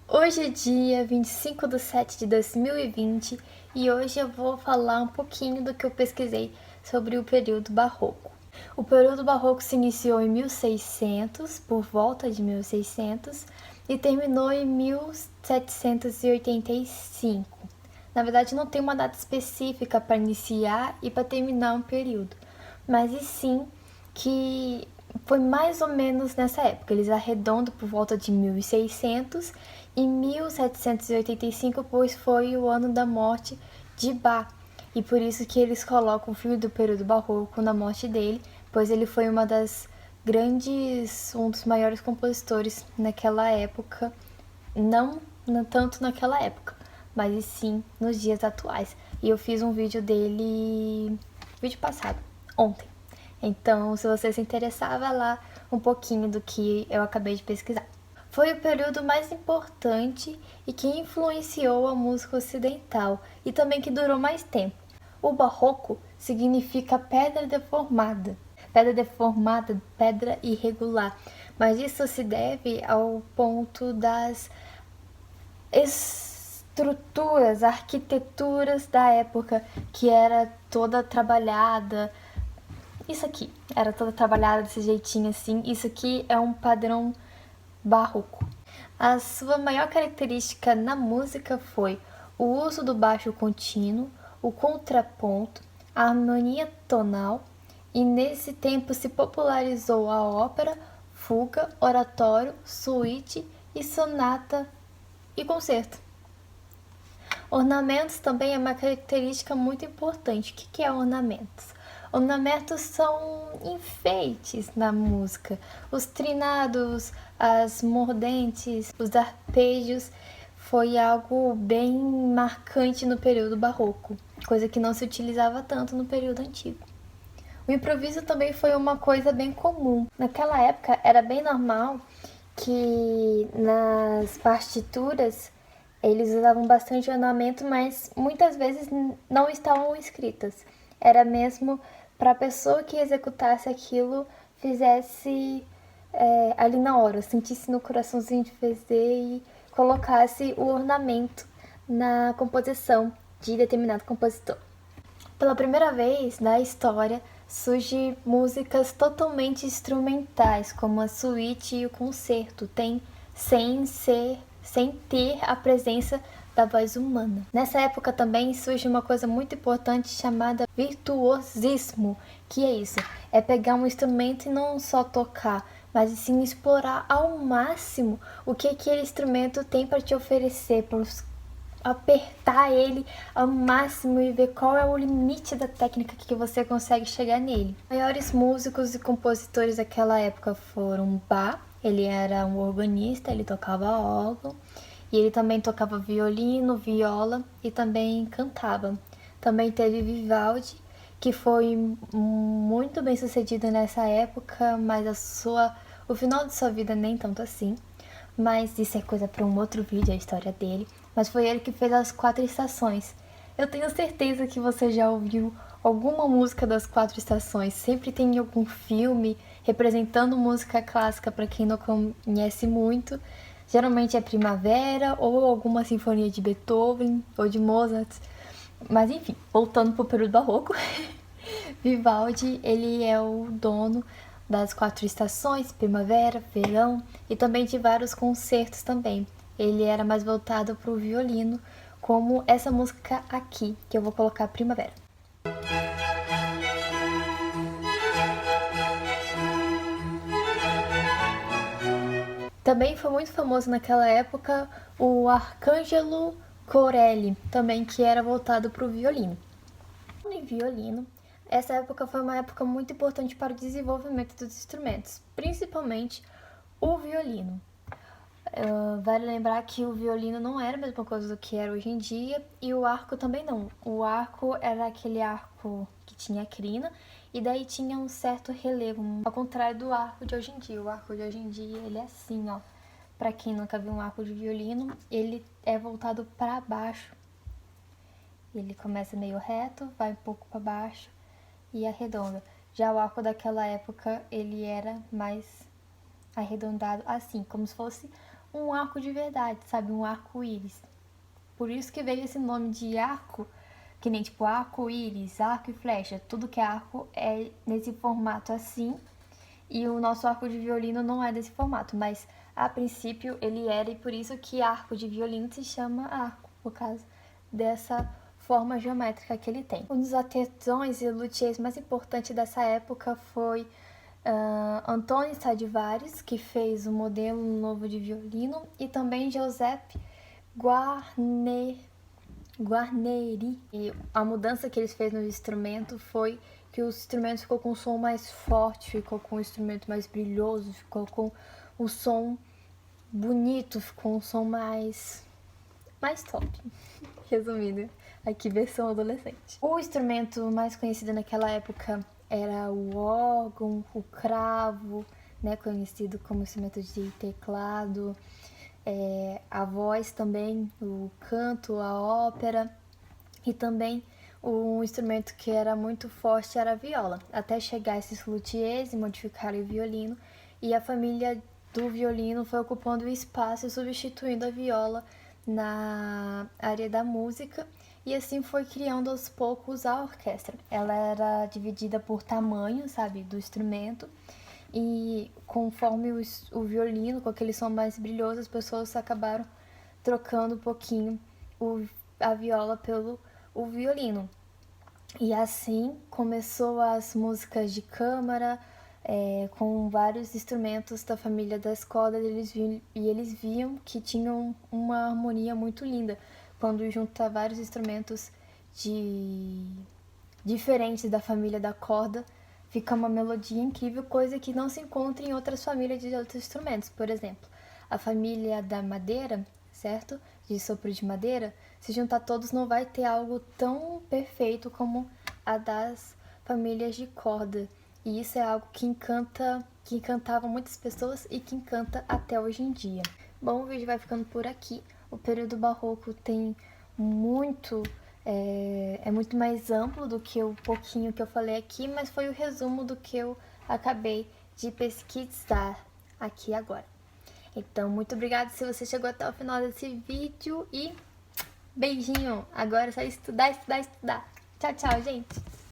Hoje é dia 25/7/2020 e hoje eu vou falar um pouquinho do que eu pesquisei sobre o período barroco. O período barroco se iniciou em 1600, por volta de 1600, e terminou em 1785. Na verdade, não tem uma data específica para iniciar e para terminar um período, mas e sim que foi mais ou menos nessa época. Eles arredondam por volta de 1600 e 1785, pois foi o ano da morte de Bach. E por isso que eles colocam o fim do período barroco na morte dele, pois ele foi um dos maiores compositores naquela época, não tanto naquela época, mas sim nos dias atuais. E eu fiz um vídeo dele, vídeo passado, ontem. Então, se você se interessar, vai lá um pouquinho do que eu acabei de pesquisar. Foi o período mais importante e que influenciou a música ocidental e também que durou mais tempo. O barroco significa pedra deformada. Pedra deformada, pedra irregular. Mas isso se deve ao ponto das estruturas, arquiteturas da época, que era toda trabalhada. Isso aqui era toda trabalhada desse jeitinho assim. Isso aqui é um padrão barroco. A sua maior característica na música foi o uso do baixo contínuo, o contraponto, a harmonia tonal, e nesse tempo se popularizou a ópera, fuga, oratório, suíte e sonata e concerto. Ornamentos também é uma característica muito importante. O que é ornamentos? Ornamentos são enfeites na música. Os trinados, as mordentes, os arpejos foi algo bem marcante no período barroco, coisa que não se utilizava tanto no período antigo. O improviso também foi uma coisa bem comum. Naquela época era bem normal que nas partituras eles usavam bastante ornamento, mas muitas vezes não estavam escritas. Era mesmo para a pessoa que executasse aquilo fizesse ali na hora, sentisse no coraçãozinho de fazer e colocasse o ornamento na composição de determinado compositor. Pela primeira vez na história surgem músicas totalmente instrumentais, como a suíte e o concerto, sem ter a presença da voz humana. Nessa época também surge uma coisa muito importante chamada virtuosismo, que é isso, é pegar um instrumento e não só tocar, mas sim explorar ao máximo o que aquele instrumento tem para te oferecer, apertar ele ao máximo e ver qual é o limite da técnica que você consegue chegar nele. Os maiores músicos e compositores daquela época foram Bach, ele era um organista, ele tocava órgão, e ele também tocava violino, viola e também cantava. Também teve Vivaldi, que foi muito bem sucedido nessa época, mas o final de sua vida nem tanto assim. Mas isso é coisa para um outro vídeo, a história dele. Mas foi ele que fez as 4 estações. Eu tenho certeza que você já ouviu alguma música das 4 estações. Sempre tem algum filme representando música clássica para quem não conhece muito. Geralmente é primavera ou alguma sinfonia de Beethoven ou de Mozart. Mas enfim, voltando para o período barroco, Vivaldi, ele é o dono das 4 estações, primavera, verão, e também de vários concertos também. Ele era mais voltado para o violino, como essa música aqui, que eu vou colocar primavera. Também foi muito famoso naquela época o Arcangelo Corelli, também que era voltado para o violino. Em violino, essa época foi uma época muito importante para o desenvolvimento dos instrumentos, principalmente o violino. Vale lembrar que o violino não era a mesma coisa do que era hoje em dia e o arco também não. O arco era aquele arco que tinha crina e daí tinha um certo relevo, ao contrário do arco de hoje em dia. O arco de hoje em dia ele é assim, ó. Para quem nunca viu um arco de violino, ele é voltado para baixo. Ele começa meio reto, vai um pouco para baixo e arredonda. Já o arco daquela época, ele era mais arredondado assim, como se fosse um arco de verdade, sabe? Um arco-íris. Por isso que veio esse nome de arco, que nem tipo arco-íris, arco e flecha. Tudo que é arco é nesse formato assim. E o nosso arco de violino não é desse formato, mas a princípio ele era, e por isso que arco de violino se chama arco, por causa dessa forma geométrica que ele tem. Um dos artesãos e luthiers mais importantes dessa época foi Antônio Stradivarius, que fez o modelo novo de violino, e também Giuseppe Guarneri. E a mudança que eles fez no instrumento foi que o instrumento ficou com um som mais forte, ficou com um instrumento mais brilhoso, ficou com um som bonito, ficou um som mais top. Resumindo, aqui versão adolescente. O instrumento mais conhecido naquela época era o órgão, o cravo, né, conhecido como instrumento de teclado, a voz também, o canto, a ópera, e também um instrumento que era muito forte era a viola, até chegar esses luthiers e modificarem o violino, e a família do violino foi ocupando o espaço e substituindo a viola na área da música, e assim foi criando aos poucos a orquestra. Ela era dividida por tamanho, sabe, do instrumento, e conforme o violino, com aquele som mais brilhoso, as pessoas acabaram trocando um pouquinho a viola pelo o violino. E assim começou as músicas de câmara, com vários instrumentos da família das cordas, e eles viam que tinham uma harmonia muito linda quando junta vários instrumentos diferentes da família da corda. Fica uma melodia incrível, coisa que não se encontra em outras famílias de outros instrumentos. Por exemplo, a família da madeira, certo? De sopro de madeira, se juntar todos não vai ter algo tão perfeito como a das famílias de corda. E isso é algo que encantava muitas pessoas e que encanta até hoje em dia. Bom, o vídeo vai ficando por aqui. O período barroco tem muito... É muito mais amplo do que o pouquinho que eu falei aqui, mas foi o resumo do que eu acabei de pesquisar aqui agora. Então, muito obrigada se você chegou até o final desse vídeo e beijinho! Agora é só estudar, estudar, estudar. Tchau, tchau, gente!